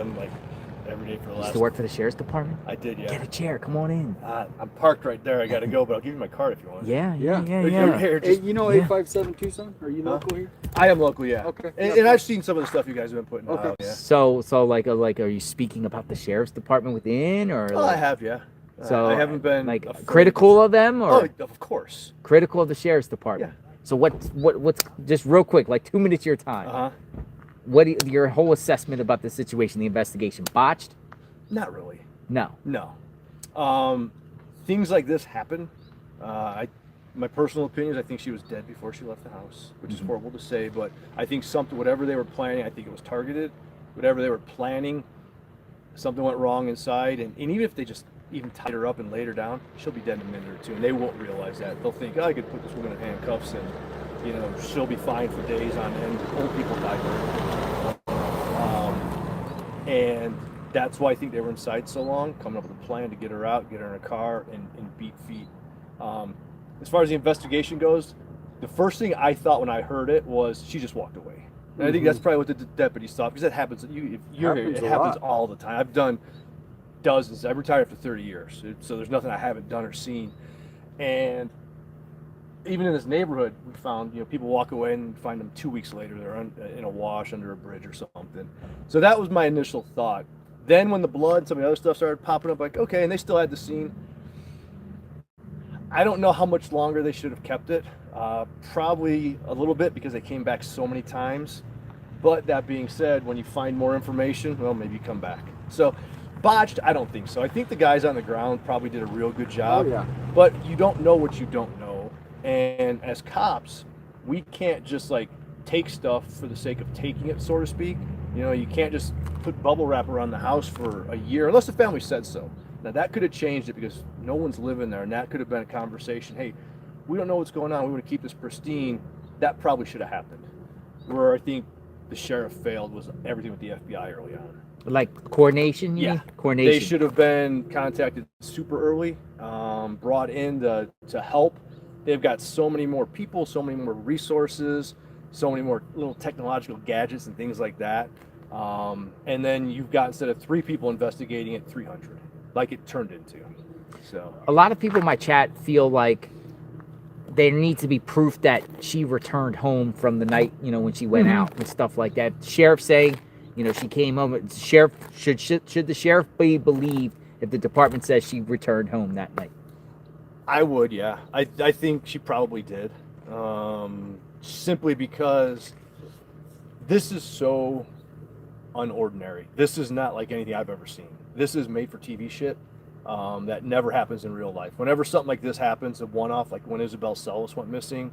done like every day for the You last. used to work for the sheriff's department? I did, yeah. Get a chair. Come on in. I'm parked right there. I got to go, but I'll give you my card if you want. Yeah. Here, Hey, just, you know 8572 Tucson? Are you local here? I am local, yeah. Okay. And I've seen some of the stuff you guys have been putting Okay. out. Yeah. So like, are you speaking about the sheriff's department within, or? Oh, I have, yeah. So I haven't been like afraid critical of them, or? Oh, of course. Critical of the sheriff's department. Yeah. So what's just real quick, like 2 minutes of your time. Your whole assessment about the situation, the investigation, botched? Not really. No. Things like this happen. My personal opinion is I think she was dead before she left the house, which is horrible to say, but I think whatever they were planning, I think it was targeted. Whatever they were planning, something went wrong inside, and even if they just even tied her up and laid her down, she'll be dead in a minute or two, and they won't realize that. They'll think, I could put this woman in handcuffs and she'll be fine for days on end. Old people die. And that's why I think they were inside so long, coming up with a plan to get her out, get her in a car, and beat feet. As far as the investigation goes, the first thing I thought when I heard it was she just walked away. And I think that's probably what the deputies thought, because it happens. It happens all the time. I've done dozens. I retired after 30 years, so there's nothing I haven't done or seen. And even in this neighborhood, we found people walk away and find them 2 weeks later. They're in a wash under a bridge or something. So that was my initial thought. Then when the blood, some of the other stuff started popping up, like, okay, and they still had the scene. I don't know how much longer they should have kept it. Probably a little bit, because they came back so many times. But that being said, when you find more information, well, maybe you come back. So botched, I don't think so. I think the guys on the ground probably did a real good job. Oh, yeah. But you don't know what you don't know. And as cops, we can't just like take stuff for the sake of taking it, so to speak. You can't just put bubble wrap around the house for a year, unless the family said so. Now that could have changed it, because no one's living there, and that could have been a conversation. Hey, we don't know what's going on. We want to keep this pristine. That probably should have happened. Where I think the sheriff failed was everything with the FBI early on. Like coordination? Yeah. Coordination. They should have been contacted super early, brought in to help. They've got so many more people, so many more resources, so many more little technological gadgets and things like that. And then you've got, instead of 3 people investigating it, 300, like it turned into. So a lot of people in my chat feel like there needs to be proof that she returned home from the night, when she went out and stuff like that. Sheriff saying, she came home. Sheriff should the sheriff be believed if the department says she returned home that night? I would, yeah. I think she probably did. Simply because this is so unordinary. This is not like anything I've ever seen. This is made for TV shit. That never happens in real life. Whenever something like this happens, a one-off, like when Isabel Sellis went missing,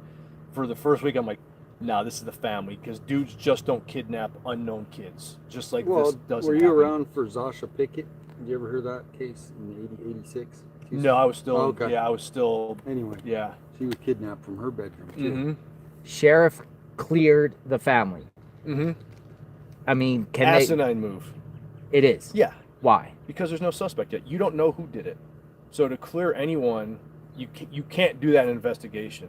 for the first week I'm like, nah, this is the family, because dudes just don't kidnap unknown kids. Just like this doesn't Were you happen. around for Zasha Pickett? Did you ever hear that case in 86? No, I was still, okay. Yeah, I was still, Anyway, yeah. she was kidnapped from her bedroom, too. Sheriff cleared the family. Mm-hmm. I mean, Asinine move. It is. Yeah. Why? Because there's no suspect yet. You don't know who did it. So to clear anyone, you can't do that in an investigation.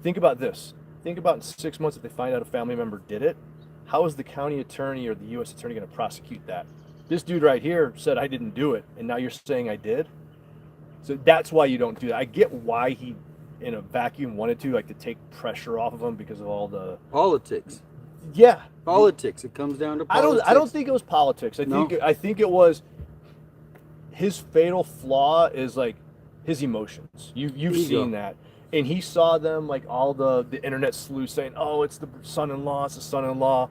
Think about this. Think about in 6 months if they find out a family member did it. How is the county attorney or the U.S. attorney going to prosecute that? This dude right here said I didn't do it, and now you're saying I did? So that's why you don't do that. I get why he, in a vacuum, wanted to take pressure off of him because of all the Politics. Yeah. Politics. It comes down to politics. I don't think it was politics. I think it was his fatal flaw is like his emotions. You've seen that. And he saw them, like all the internet sleuths saying, oh, it's the son-in-law, it's the son-in-law.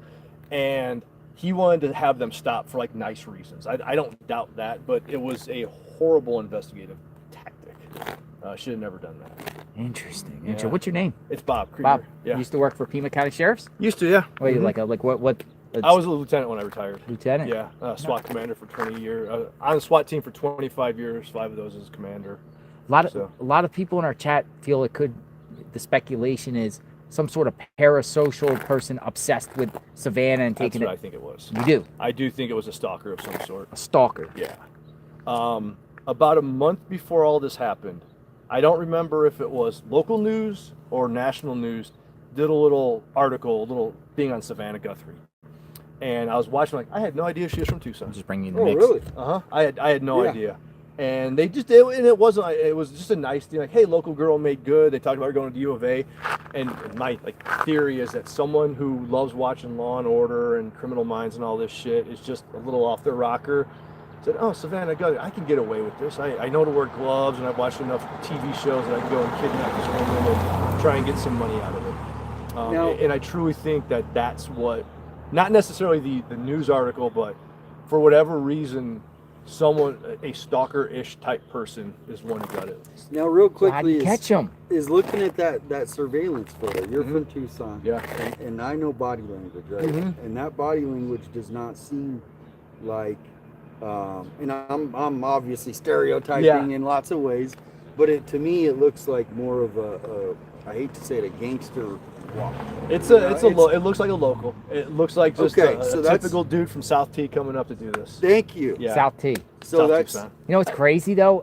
And he wanted to have them stop for like nice reasons. I don't doubt that, but it was a horrible investigative tactic. Should have never done that. Interesting. Yeah. What's your name? It's Bob Krieger. Bob. Yeah. You used to work for Pima County Sheriffs? Used to, yeah. What, what? I was a lieutenant when I retired. Lieutenant? Yeah, SWAT commander for 20 years. On the SWAT team for 25 years, 5 of those as commander. A lot of people in our chat feel it could, the speculation is some sort of parasocial person obsessed with Savannah and taking That's what I think it was. You do? I do think it was a stalker of some sort. A stalker? Yeah. About a month before all this happened, I don't remember if it was local news or national news, did a little article, a little thing on Savannah Guthrie. And I was watching, like, I had no idea she was from Tucson. Just bring you in the Oh, mix. really? I had no Yeah. idea. And they just did, and it was just a nice thing. Like, hey, local girl made good. They talked about her going to U of A. And my theory is that someone who loves watching Law and Order and Criminal Minds and all this shit is just a little off their rocker. Said, oh, Savannah Guthrie, I can get away with this. I know to wear gloves, and I've watched enough TV shows that I can go and kidnap this woman and try and get some money out of it. And I truly think that that's what, not necessarily the news article, but for whatever reason, someone, a stalker-ish type person is one who got it. Now, real So how'd quickly, you catch him? is looking at that surveillance photo. You're from Tucson. Yeah. And I know body language, right? And that body language does not seem like, and I'm obviously stereotyping in lots of ways, but to me it looks like more of a I hate to say it, a gangster walk. It looks like a local. It looks like just a typical dude from South T coming up to do this. Thank you. Yeah. South T. So South that's Tucson. You know what's crazy though?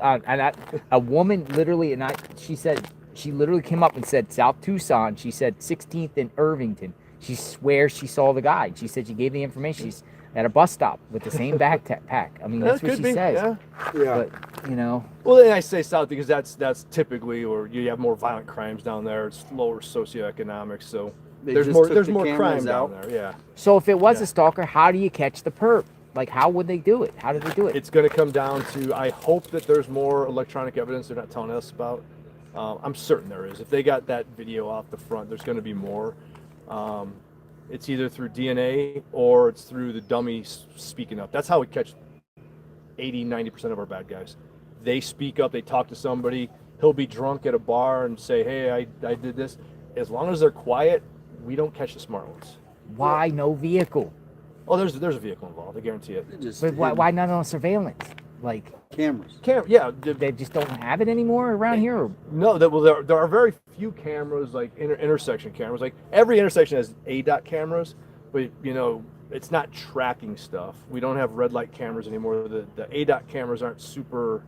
A woman literally, she said she literally came up and said South Tucson. She said 16th and Irvington. She swears she saw the guy. She said she gave the information. She's at a bus stop with the same backpack. I mean, that's what she says. yeah. But you know, Well, then I say South because that's typically, or you have more violent crimes down there. It's lower socioeconomic, so there's more crime down there. Yeah. so if it was a stalker, how do you catch the perp? Like, how would they do it? How did they do it? It's going to come down to, I hope that there's more electronic evidence they're not telling us about. I'm certain there is. If they got that video off the front, there's going to be more. It's either through DNA or it's through the dummy speaking up. That's how we catch 80-90% of our bad guys. They speak up, they talk to somebody. He'll be drunk at a bar and say, hey, I did this. As long as they're quiet, we don't catch the smart ones. Why no vehicle? Oh, there's a vehicle involved, I guarantee it. But why not on surveillance? Like, cameras? Yeah. they just don't have it anymore around here? Or? No, there are very few cameras, like intersection cameras. Like every intersection has ADOT cameras, but it's not tracking stuff. We don't have red light cameras anymore. The ADOT cameras aren't super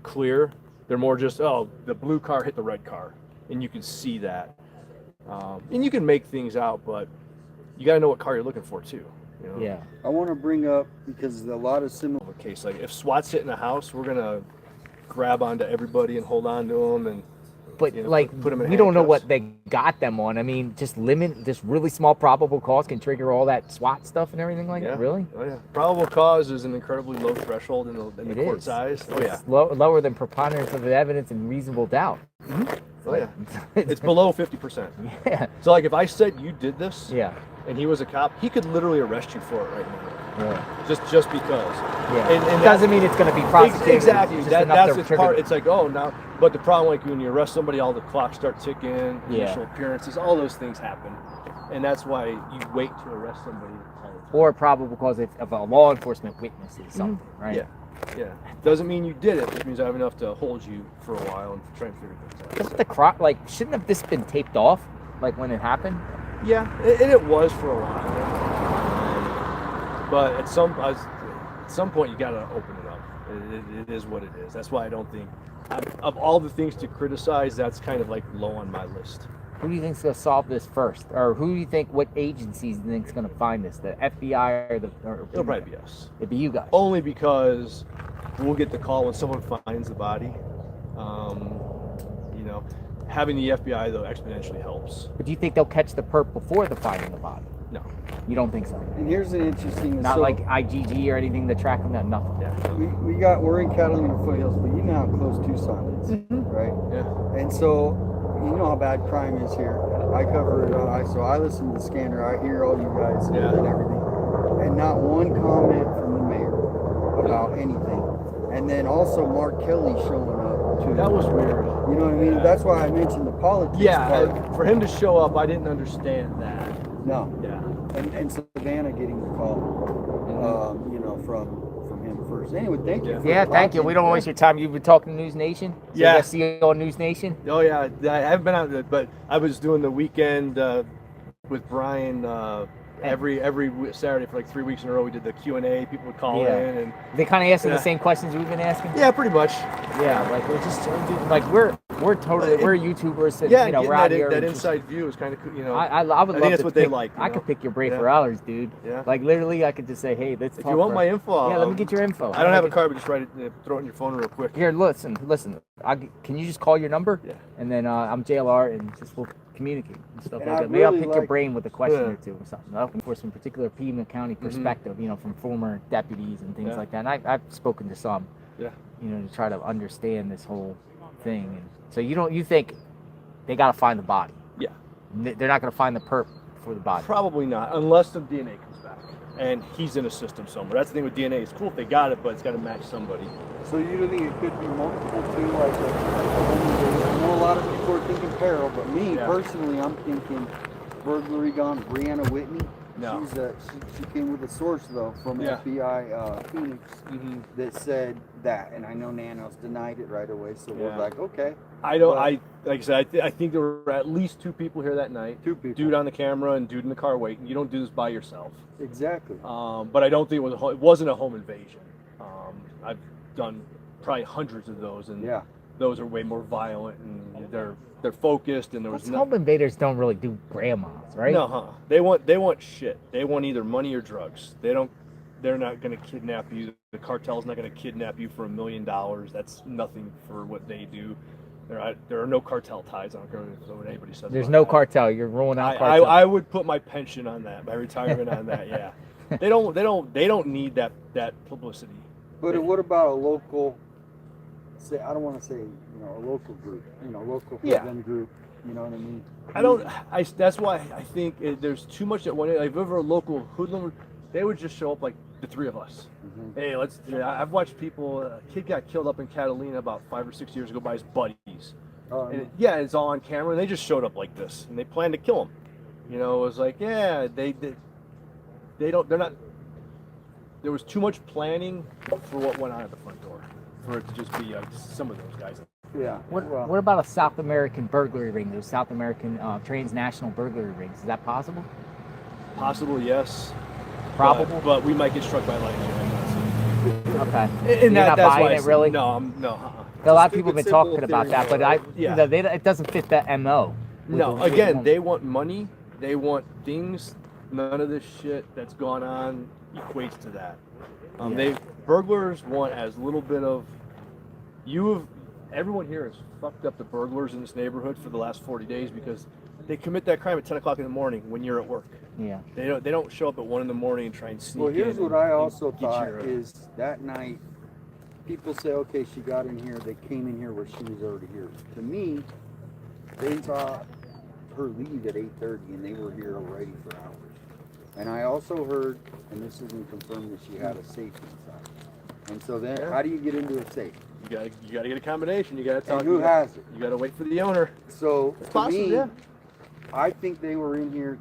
clear. They're more just, the blue car hit the red car, and you can see that. And you can make things out, but you got to know what car you're looking for too. Yeah. I want to bring up, because a lot of similar Case, like if SWAT's hitting a house, we're gonna grab onto everybody and hold on to them, and But put them in we don't know handcuffs. what they got them on. I mean, just really small probable cause can trigger all that SWAT stuff and everything like that. Really? Oh yeah. Probable cause is an incredibly low threshold in the It court is. size. Oh yeah. It's lower than preponderance of the evidence and reasonable doubt. Oh yeah. It's below 50%. Yeah. So like if I said you did this, Yeah. and he was a cop, he could literally arrest you for it right now. Yeah. Just because. Yeah. And doesn't mean it's going to be prosecuted. Exactly. It's just That's enough to its trigger- part. It's like, now, but the problem, like when you arrest somebody, all the clocks start ticking, initial appearances, all those things happen, and that's why you wait to arrest somebody. Or probable cause of a law enforcement witness is something, right? Yeah. Yeah. Doesn't mean you did it. It means I have enough to hold you for a while and try and figure things out. Shouldn't have this been taped off, like when it happened? Yeah, and it was for a while. But at some point, you got to open it up. It is what it is. That's why I don't think, of all the things to criticize, that's kind of like low on my list. Who do you think's going to solve this first? Or who do you think, what agencies do you think's going to find this? The FBI or the... It'll probably be us. It'd be you guys. Only because we'll get the call when someone finds the body. Having the FBI, though, exponentially helps. But do you think they'll catch the perp before the finding the body? No. You don't think so? And here's an interesting. Not like IGG or anything to track them down? Nothing. Yeah. We're in Catalina foothills, but you know how close Tucson is, right? Yeah. And so, you know how bad crime is here. I cover it. So I listen to the scanner. I hear all you guys and everything, and not one comment from the mayor about anything. And then also Mark Kelly showing up too. That was weird. You know what I mean? Yeah. That's why I mentioned the politics. Yeah, part. for him to show up, I didn't understand that. No. Yeah. And Savannah getting the call, from him first. Anyway, thank you. Yeah, thank you. We don't waste your time. You've been talking to News Nation? So Yeah. You guys see you on News Nation? Oh yeah, I haven't been out, but I was doing the weekend with Brian every Saturday for like 3 weeks in a row. We did the Q&A. People would call in, and They kind of asking the same questions we've been asking? yeah, pretty much. Yeah, like we're just, we're YouTubers, and Yeah, you know, getting we're out that, here. that and just- inside view is kind of cool. You know, I would love think that's to what they pick- like. You I know? could pick your brain Yeah. for hours, dude. Yeah. Like literally, I could just say, hey, let's If talk. you want for- my info, yeah, let me get your info. I don't have a card, but just write it, throw it in your phone real quick. Here, listen. Can you just call your number? Yeah. And then I'm JLR, and just we'll communicate and stuff And like I that. Maybe I'll really pick your like- brain with a question Yeah. or two or something. I'm looking for some particular Pima County perspective, you know, from former deputies and things Yeah. like that. And I've spoken to some, Yeah. you know, to try to understand this whole thing. And so you think they got to find the body? Yeah. They're not going to find the perp for the body. Probably not, unless the DNA comes back and he's in a system somewhere. That's the thing with DNA. It's cool if they got it, but it's got to match somebody. So you don't think it could be multiple too? Like, I know a lot of people are thinking Peril, but me Yeah. personally, I'm thinking burglary gone. Brianna Whitney. No. She came with a source though from Yeah. FBI Phoenix Mm-hmm. that said that, and I know Nanos denied it right away. So we're Yeah. like, okay, Like I said, I think there were at least 2 people here that night. 2 people. Dude on the camera and dude in the car waiting. You don't do this by yourself. Exactly. But I don't think it wasn't a home invasion. I've done probably hundreds of those, and Yeah. those are way more violent, and they're focused, and there was Home invaders don't really do grandmas, right? No, they want shit. They want either money or drugs. They're not going to kidnap you. The cartel's not going to kidnap you for $1 million. That's nothing for what they do. There are no cartel ties. I don't care what anybody says. There's about no that. cartel. You're ruling out cartel. I would put my pension on that, my retirement on that. Yeah, they don't need that publicity. But what about a local? Say, I don't want to say, you know, a local group. You know, local Yeah. hoodlum group. You know what I mean? That's why I think there's too much at one. If ever a local hoodlum, they would just show up like the 3 of us. Mm-hmm. Hey, I've watched people. A kid got killed up in Catalina about 5 or 6 years ago by his buddies. And it's all on camera. And they just showed up like this, and they planned to kill him. You know, it was like, yeah, they're not. There was too much planning for what went on at the front door, for it to just be some of those guys. Yeah. What about a South American burglary ring? Those South American transnational burglary rings. Is that possible? Possible, yes. Probable. But we might get struck by lightning. Okay. And You're not that's buying why it, really? No. A lot of people have stupid, been talking simple about that, theory, but Yeah. it doesn't fit that MO. No, again, they want money. They want things. None of this shit that's gone on equates to that. Burglars want as little bit of. Everyone here has fucked up the burglars in this neighborhood for the last 40 days because they commit that crime at 10 o'clock in the morning when you're at work. Yeah. They don't show up at 1 in the morning and try and sneak Well, in. here's what and- I and also get thought your, is that night, people say, okay, she got in here. They came in here where she was already here. To me, they saw her leave at 8:30, and they were here already for hours. And I also heard, and this isn't confirmed, that she had a safe inside. And so then, Yeah. how do you get into a safe? You gotta get a combination. You gotta talk. And who has it? You gotta wait for the owner. So It's to possible, me, yeah. I think they were in here.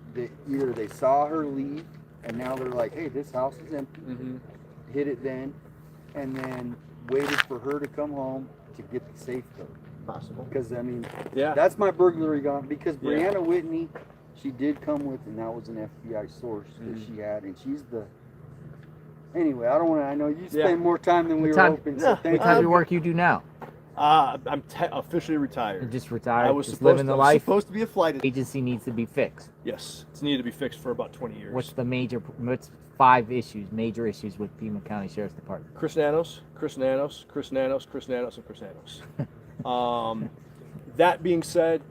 Either they saw her leave, and now they're like, "Hey, this house is empty." Mm-hmm. Hit it then, and then waited for her to come home to get the safe code. Possible. Because I mean, Yeah. that's my burglary gun. Because Yeah. Brianna Whitney, she did come with, and that was an FBI source that Mhm. she had, and she's the. Anyway, I don't want to. I know you Yeah. spend more time than we What were time- hoping. Yeah. So What thank type you. of work you do now? I'm officially You're retired. just retired, I was just supposed living to, the I was life. supposed to be a flight attendant. Agency needs to be fixed. Yes, it's needed to be fixed for about 20 years. What's major issues with Pima County Sheriff's Department? Chris Nanos, and Chris Nanos. That being said,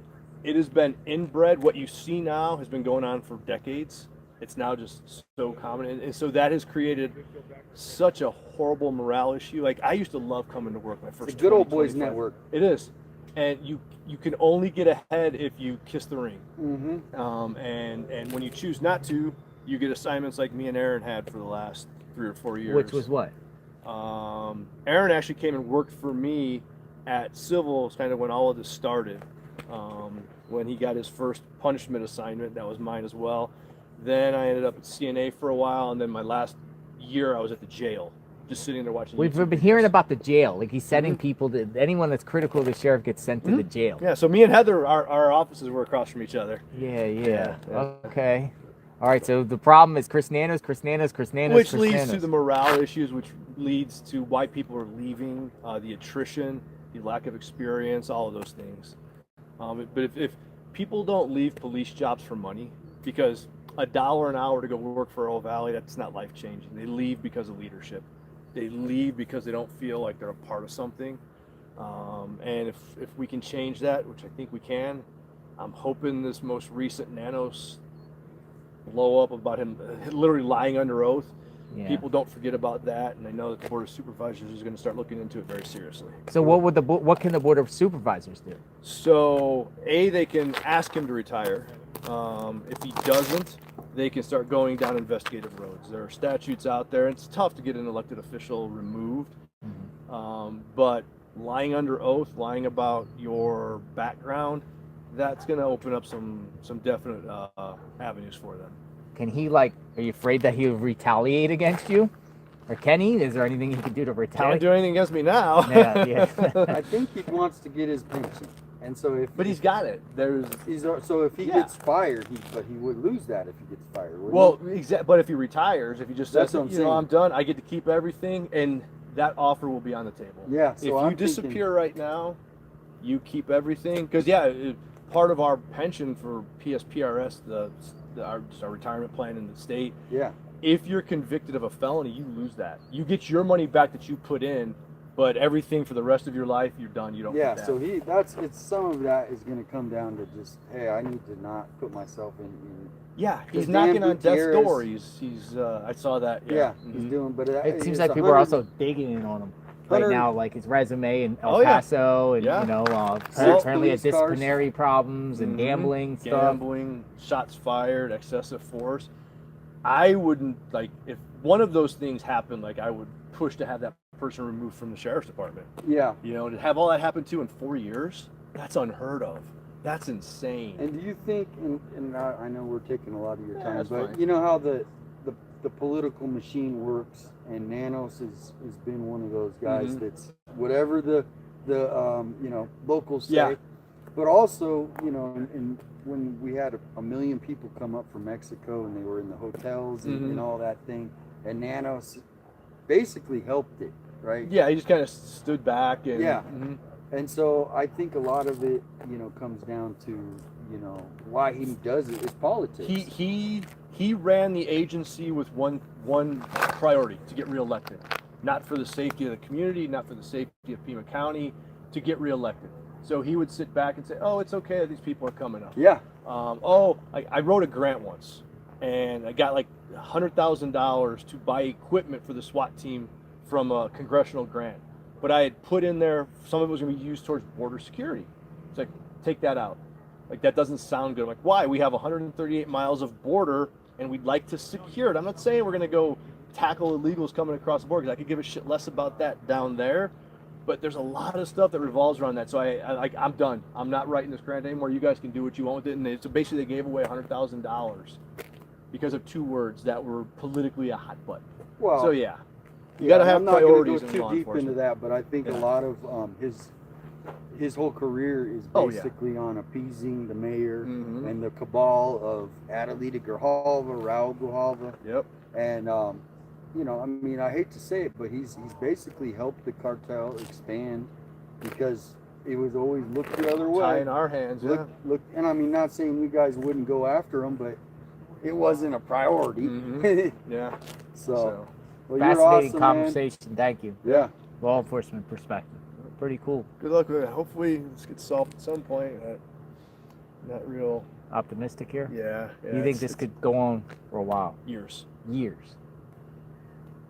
it has been inbred. What you see now has been going on for decades. It's now just so common, and so that has created such a horrible morale issue. Like, I used to love coming to work my first. It's a good old 20, boys 25. network. It is, and you can only get ahead if you kiss the ring. Mm-hmm. And when you choose not to, you get assignments like me and Aaron had for the last 3 or 4 years. Which was what? Aaron actually came and worked for me at Civil, kind of when all of this started. When he got his first punishment assignment, that was mine as well. Then I ended up at CNA for a while, and then my last year I was at the jail, just sitting there watching. We've YouTube been videos. hearing about the jail. Like he's sending Mhm. people to anyone that's critical of the sheriff gets sent to the jail. Yeah, so me and Heather, our offices were across from each other. Yeah. Yeah. Okay. All right. So the problem is Chris Nanos. Which Chris leads Nanos. to the morale issues, which leads to why people are leaving, the attrition, the lack of experience, all of those things. But if people don't leave police jobs for money, because $1 an hour to go work for Old Valley, that's not life changing. They leave because of leadership. They leave because they don't feel like they're a part of something. And if we can change that, which I think we can, I'm hoping this most recent Nanos blow up about him literally lying under oath. Yeah. People don't forget about that, and I know that the Board of Supervisors is going to start looking into it very seriously. So what can the Board of Supervisors do? So they can ask him to retire. If he doesn't, they can start going down investigative roads. There are statutes out there. It's tough to get an elected official removed, but lying under oath, lying about your background, that's going to open up some definite avenues for them. Can he, like, are you afraid that he'll retaliate against you? Or can he? Is there anything he can do to retaliate? Can't do anything against me now. Yeah. I think he wants to get his pension, and so but he's got it. So if he gets fired, he would lose that if he gets fired. Well, exactly. But if he retires, if he just says, That's what I'm saying. I'm done, I get to keep everything, and that offer will be on the table. Yeah. So if you disappear right now, you keep everything. Because part of our pension for PSPRS, our retirement plan in the state. Yeah. If you're convicted of a felony, you lose that. You get your money back that you put in, but everything for the rest of your life, you're done. You don't. Yeah. Get that. So it's some of that is going to come down to just, hey, I need to not put myself in. Yeah, he's knocking on death's door. He's. I saw that. Yeah, he's doing. But it seems like people are also digging in on him right now, like his resume in El Paso, and apparently had disciplinary problems and gambling stuff. Gambling, shots fired, excessive force. I wouldn't, like, if one of those things happened, like, I would push to have that person removed from the sheriff's department. Yeah. To have all that happen to in 4 years, that's unheard of. That's insane. And do you think, and I know we're taking a lot of your time, but fine. you know how the political machine works, and Nanos has been one of those guys that's whatever the locals say, but also, and when we had a million people come up from Mexico and they were in the hotels and all that thing, and Nanos basically helped it, right? Yeah, he just kind of stood back and and so I think a lot of it, comes down to, why he does it is politics. He ran the agency with one priority: to get reelected, not for the safety of the community, not for the safety of Pima County, to get reelected. So he would sit back and say, "Oh, it's okay that these people are coming up." Yeah. I wrote a grant once, and I got like $100,000 to buy equipment for the SWAT team from a congressional grant. But I had put in there some of it was going to be used towards border security. It's like, take that out. Like, that doesn't sound good. I'm like, why? We have 138 miles of border, and we'd like to secure it. I'm not saying we're going to go tackle illegals coming across the border, because I could give a shit less about that down there. But there's a lot of stuff that revolves around that. So I'm done. I'm not writing this grant anymore. You guys can do what you want with it. And so basically they gave away $100,000 because of 2 words that were politically a hot button. Well, so you got to have priorities in law I'm not going to go too deep into that, but I think a lot of his whole career is basically on appeasing the mayor and the cabal of Adelita Grijalva, Raul Grijalva. Yep. And I hate to say it, but he's basically helped the cartel expand, because it was always look the other way. Tie in our hands, look, and I'm not saying you guys wouldn't go after him, but it wasn't a priority. Yeah. So well, fascinating you're awesome, conversation. Man. Thank you. Yeah. Law enforcement perspective. Pretty cool. Good luck with it. Hopefully this gets solved at some point. Not real optimistic here. Yeah. You think this could go on for a while? Years.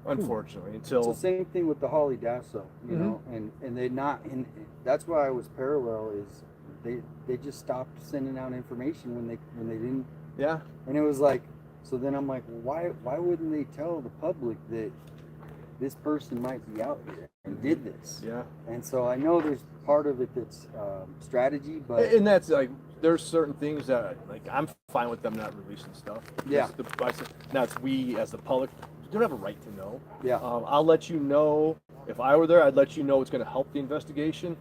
Unfortunately, until it's the same thing with the Holly Dasso, you know, and they not, and that's why I was parallel is they just stopped sending out information when they didn't. Yeah. And it was like, so then I'm like, well, why wouldn't they tell the public that this person might be out here and did this? Yeah. And so I know there's part of it that's strategy, but and that's like there's certain things that like I'm fine with them not releasing stuff. Yeah. Now it's we as the public don't have a right to know. Yeah. I'll let you know if I were there. I'd let you know it's going to help the investigation,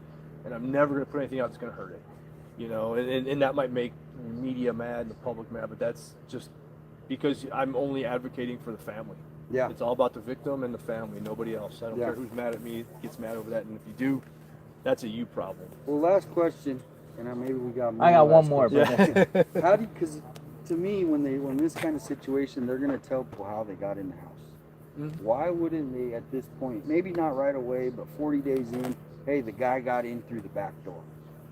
and I'm never going to put anything out that's going to hurt it. You know, and that might make media mad and the public mad, but that's just because I'm only advocating for the family. Yeah. It's all about the victim and the family, nobody else. I don't care who's mad at me, gets mad over that, and if you do, that's a you problem. Well, last question, and maybe we got. I got one last more, question. but Yeah. How do? Because to me, when this kind of situation, they're gonna tell people how they got in the house. Why wouldn't they at this point? Maybe not right away, but 40 days in. Hey, the guy got in through the back door.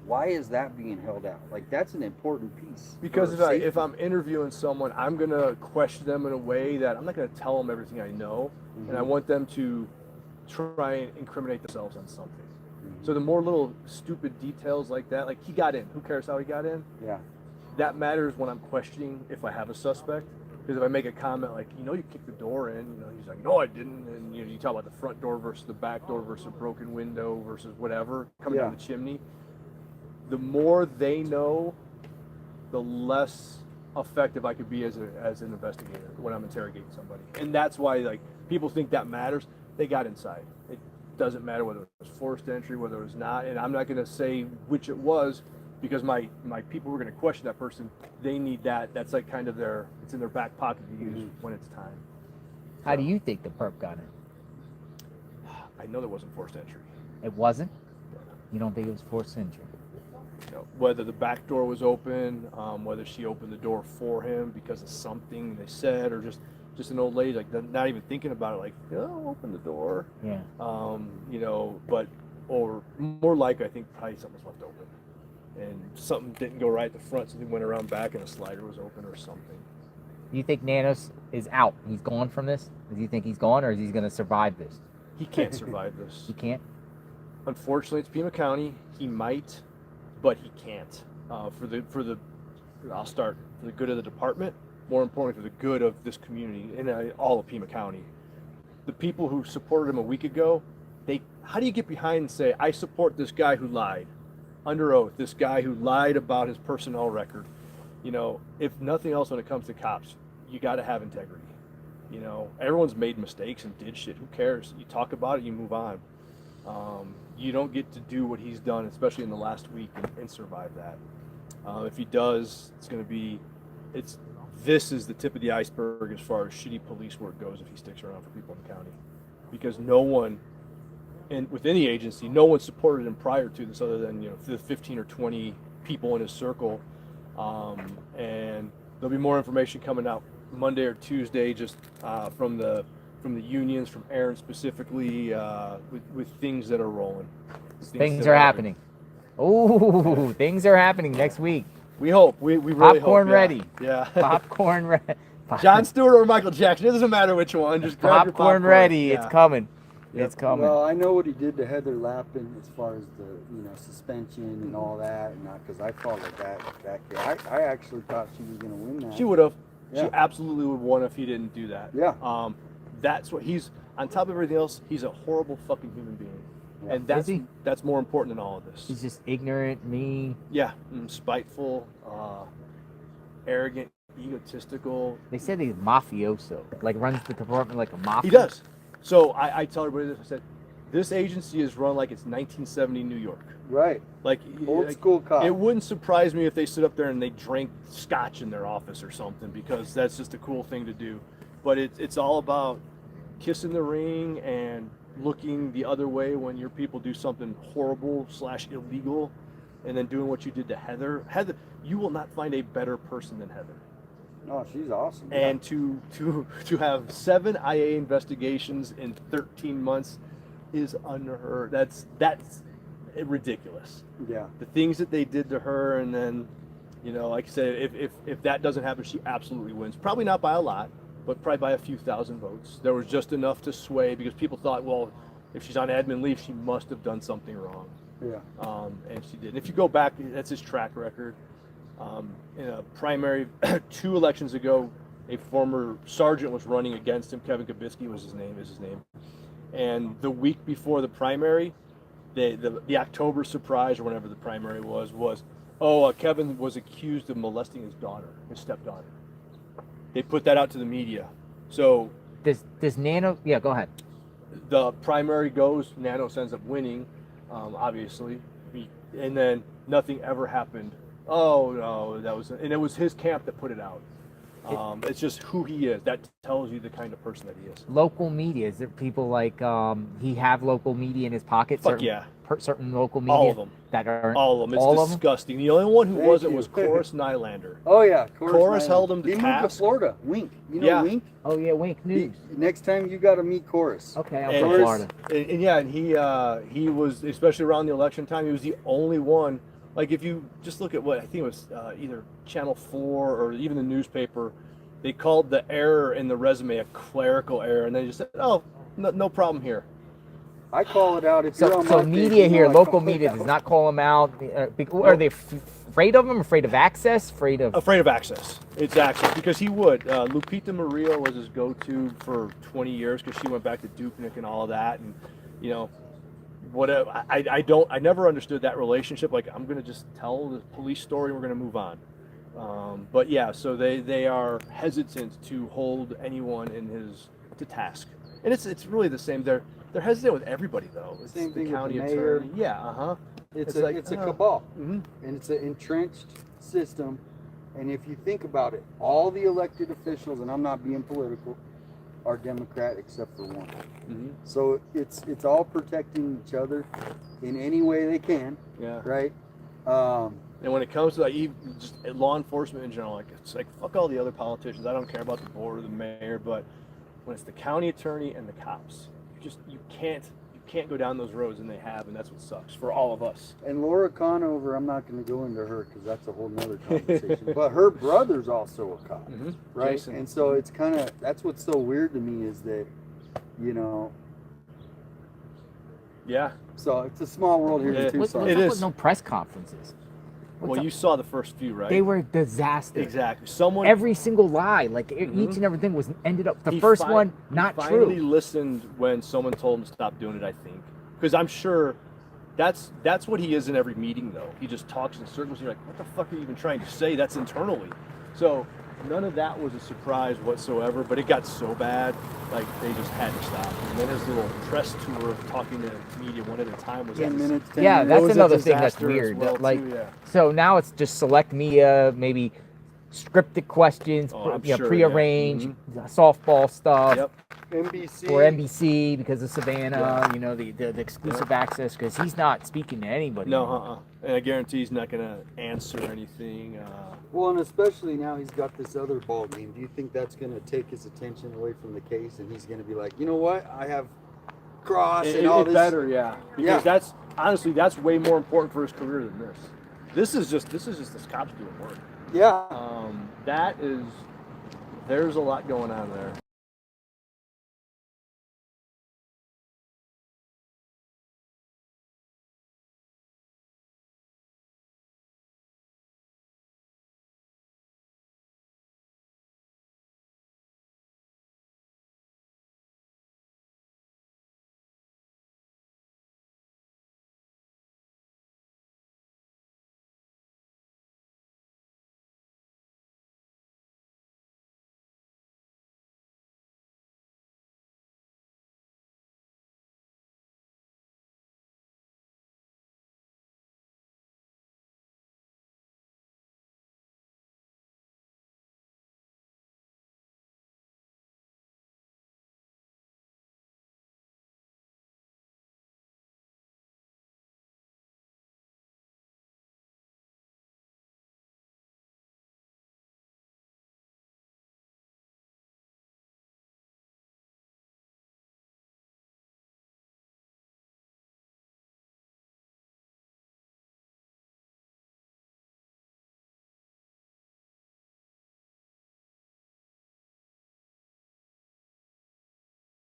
Why is that being held out? Like, that's an important piece. Because if I'm interviewing someone, I'm gonna question them in a way that I'm not gonna tell them everything I know, and I want them to try and incriminate themselves on something. So the more little stupid details like that, like he got in, who cares how he got in? Yeah. That matters when I'm questioning if I have a suspect. Because if I make a comment like, you kicked the door in, he's like, no, I didn't. And you talk about the front door versus the back door versus a broken window versus whatever coming down the chimney. The more they know, the less effective I could be as an investigator when I'm interrogating somebody. And that's why, like, people think that matters. They got inside. It doesn't matter whether it was forced entry, whether it was not. And I'm not going to say which it was, because my people who are going to question that person, they need that. That's like kind of it's in their back pocket to use when it's time. How do you think the perp got in? I know there wasn't forced entry. It wasn't? You don't think it was forced entry? Whether the back door was open, whether she opened the door for him because of something they said, or just an old lady, like, not even thinking about it, like, open the door. Yeah. Or more likely, I think probably something was left open. And something didn't go right at the front, so they went around back and a slider was open or something. Do you think Nanos is out? He's gone from this? Do you think he's gone, or is he going to survive this? He can't survive this. He can't? Unfortunately, it's Pima County. He might, but he can't. I'll start for the good of the department, more importantly for the good of this community and all of Pima County. The people who supported him a week ago, how do you get behind and say, I support this guy who lied? Under oath, this guy who lied about his personnel record. If nothing else, when it comes to cops, you got to have integrity. Everyone's made mistakes and did shit. Who cares? You talk about it, you move on. You don't get to do what he's done, especially in the last week, and survive that. If he does, this is the tip of the iceberg as far as shitty police work goes if he sticks around for people in the county. Because no one, and within the agency, no one supported him prior to this other than the 15 or 20 people in his circle, and there'll be more information coming out Monday or Tuesday, just from the unions, from Aaron specifically, with things that are rolling. Things are happening. Oh, things are happening next week. We hope. We really Popcorn hope. ready. Yeah. Popcorn ready. John Stewart or Michael Jackson. It doesn't matter which one. Just grab your popcorn ready. Yeah. It's coming. Yep. It's coming. Well, I know what he did to Heather Lappin as far as the suspension and all that, and because I followed that kid. I actually thought she was going to win that. She would have. Yeah. She absolutely would have won if he didn't do that. Yeah. That's what he's, on top of everything else, he's a horrible fucking human being. Yeah. And that's more important than all of this. He's just ignorant, mean. Yeah. Spiteful, arrogant, egotistical. They said he's mafioso. Like, runs the department like a mafia. He does. So I tell everybody this. I said, this agency is run like it's 1970 New York. Right. Like old school cop. It wouldn't surprise me if they stood up there and they drank scotch in their office or something, because that's just a cool thing to do. But it's all about kissing the ring and looking the other way when your people do something horrible / illegal, and then doing what you did to Heather. Heather, you will not find a better person than Heather. No, she's awesome. And to have 7 IA investigations in 13 months is unheard. That's ridiculous. Yeah. The things that they did to her, and then, like I said, if that doesn't happen, she absolutely wins. Probably not by a lot, but probably by a few thousand votes. There was just enough to sway, because people thought, well, if she's on admin leave, she must have done something wrong. Yeah. And she did. And if you go back, that's his track record. In a primary 2 elections ago, a former sergeant was running against him. Kevin Kabisky was his name. And the week before the primary, the October surprise, or whenever the primary was Kevin was accused of molesting his stepdaughter. They put that out to the media. So does Nano? Yeah, go ahead. The primary goes. Nanos ends up winning, obviously, and then nothing ever happened. Oh no, it was his camp that put it out. It's just who he is. That tells you the kind of person that he is. Local media, is there people like he have local media in his pocket? Fuck yeah. Certain local media. All of them. That are All of them. It's all of them? disgusting. The only one who Thank wasn't you. was Chorus Nylander. Oh yeah, Chorus held him to He moved to task. Florida. Wink. You know Yeah. Wink? Oh yeah, Wink News. Next time you got to meet Chorus. Okay, I'm And from Chorus- Florida. And yeah, and he was, especially around the election time, he was the only one. Like if you just look at what I think it was either Channel 4 or even the newspaper, they called the error in the resume a clerical error, and they just said, "Oh, no problem here." I call it out if you're So, on so my page, media you know here, I local call it media out. does not call him out. Are they afraid of him? Afraid of access? Afraid of? Afraid of access. It's access because he would. Lupita Murillo was his go-to for 20 years because she went back to Dupnik and all of that, and you know, whatever. I never understood that relationship. Like I'm gonna just tell the police story, and we're gonna move on. But yeah, so they are hesitant to hold anyone to task, and it's really the same. They're hesitant with everybody though. It's Same the thing with county the mayor. attorney. Yeah, It's It's a like, cabal, hmm and it's an entrenched system. And if you think about it, all the elected officials, and I'm not being political, are Democrat except for one. hmm So it's all protecting each other in any way they can, Yeah. right? And when it comes to like even just law enforcement in general, like it's like fuck all the other politicians. I don't care about the board or the mayor, but when it's the county attorney and the cops, you can't go down those roads, and they have, and that's what sucks for all of us. And Laura Conover, I'm not going to go into her because that's a whole nother conversation. But her brother's also a cop, Mm-hmm. right? Jason. And so it's kind of, that's what's so weird to me is that, you know, Yeah. so it's a small world here in It- What's Tucson. it up is. with no press conferences? What's Well, up? you saw the first few, right? They were a disaster. exactly. Someone Every single lie, like each Mhm. and everything, was ended up. The he first fi- one, he not finally true. listened when someone told him to stop doing it. I think because I'm sure that's what he is in every meeting, though. He just talks in circles. You're like, what the fuck are you even trying to say? That's internally. So none of that was a surprise whatsoever. But it got so bad, like they just had to stop. And then his little press tour of talking to media one at a time was 10 minutes, 10 Yeah, minutes. that's was a another thing that's disaster as weird. well, Like, too, yeah. so now it's just select media, maybe scripted questions, Oh, I'm you know, sure, prearranged softball stuff. Yep. NBC. For NBC because of Savannah, Yeah. you know, the exclusive access because he's not speaking to anybody. No, anymore. And I guarantee he's not gonna answer anything. Well, and especially now he's got this other ball game. Do you think that's going to take his attention away from the case, and he's going to be like, you know what, I have Cross and all this. Better, yeah. Because Yeah. that's honestly that's way more important for his career than this. This is just this cops doing work. Yeah. That is, there's a lot going on there.